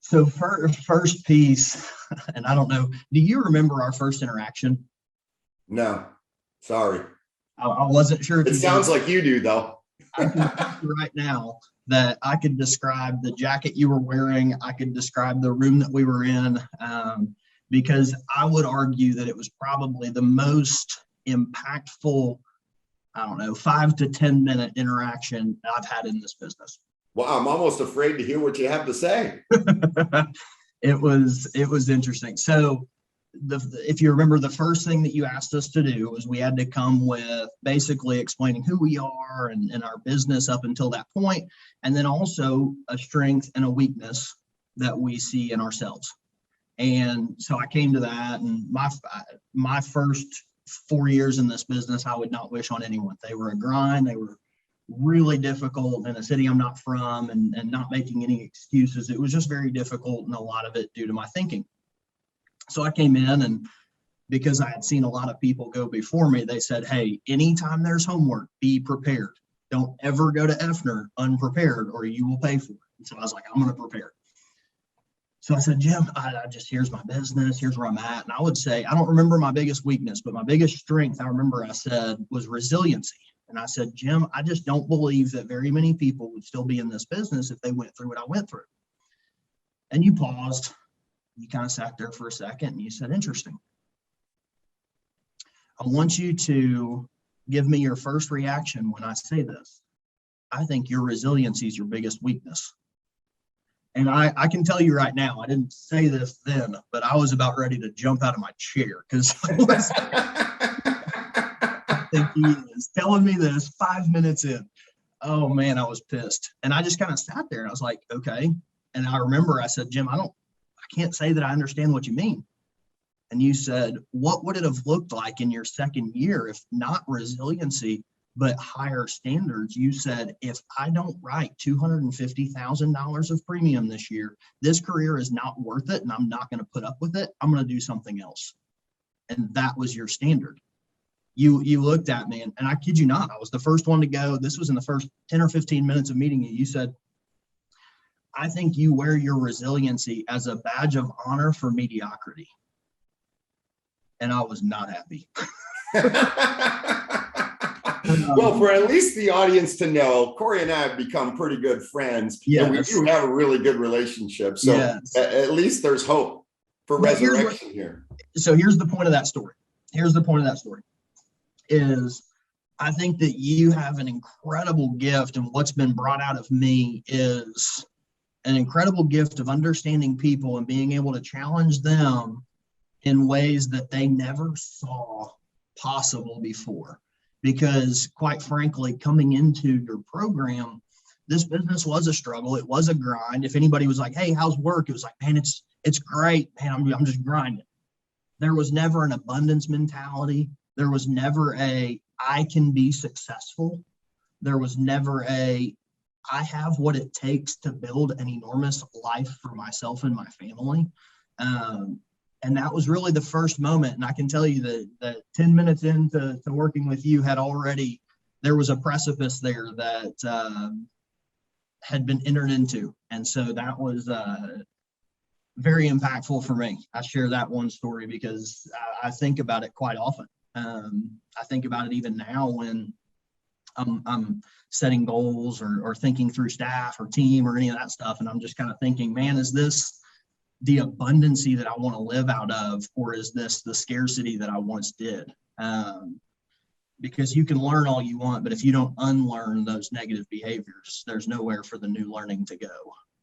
So first piece, and I don't know, do you remember our first interaction? No, sorry. I wasn't sure. It sounds like you do, though. I can tell you right now that I could describe the jacket you were wearing. I could describe the room that we were in, because I would argue that it was probably the most impactful, I don't know, 5 to 10 minute interaction I've had in this business. Well, I'm almost afraid to hear what you have to say. It was interesting. So if you remember, the first thing that you asked us to do was we had to come with basically explaining who we are and our business up until that point, and then also a strength and a weakness that we see in ourselves. And so I came to that, and my first 4 years in this business, I would not wish on anyone. They were a grind. They were really difficult in a city I'm not from, and not making any excuses. It was just very difficult, and a lot of it due to my thinking. So I came in, and because I had seen a lot of people go before me, they said, hey, anytime there's homework, be prepared. Don't ever go to Effner unprepared or you will pay for it. And so I was like, I'm going to prepare. So I said, Jim, I just, here's my business, here's where I'm at. And I would say, I don't remember my biggest weakness, but my biggest strength, I remember I said, was resiliency. And I said, Jim, I just don't believe that very many people would still be in this business if they went through what I went through. And you paused. You kind of sat there for a second and you said, interesting. I want you to give me your first reaction when I say this. I think your resiliency is your biggest weakness. And I can tell you right now, I didn't say this then, but I was about ready to jump out of my chair because I think he is telling me this 5 minutes in. Oh man, I was pissed. And I just kind of sat there and I was like, okay. And I remember I said, Jim, I can't say that I understand what you mean. And you said, what would it have looked like in your second year if not resiliency, but higher standards? You said, if I don't write $250,000 of premium this year, this career is not worth it and I'm not going to put up with it. I'm going to do something else. And that was your standard. You looked at me, and I kid you not, I was the first one to go. This was in the first 10 or 15 minutes of meeting you. You said, I think you wear your resiliency as a badge of honor for mediocrity. And I was not happy. Well, for at least the audience to know, Cory and I have become pretty good friends. Yes. And we do have a really good relationship. So yes, at least there's hope for resurrection here. So here's the point of that story. Is I think that you have an incredible gift, and what's been brought out of me is an incredible gift of understanding people and being able to challenge them in ways that they never saw possible before. Because quite frankly, coming into your program, this business was a struggle. It was a grind. If anybody was like, hey, how's work? It was like, man, it's great, man. I'm just grinding. There was never an abundance mentality. There was never I can be successful. There was never I have what it takes to build an enormous life for myself and my family. And that was really the first moment. And I can tell you that 10 minutes into working with you there was a precipice there that had been entered into. And so that was very impactful for me. I share that one story because I think about it quite often. I think about it even now when I'm setting goals or thinking through staff or team or any of that stuff. And I'm just kind of thinking, man, is this the abundancy that I want to live out of, or is this the scarcity that I once did? Because you can learn all you want, but if you don't unlearn those negative behaviors, there's nowhere for the new learning to go.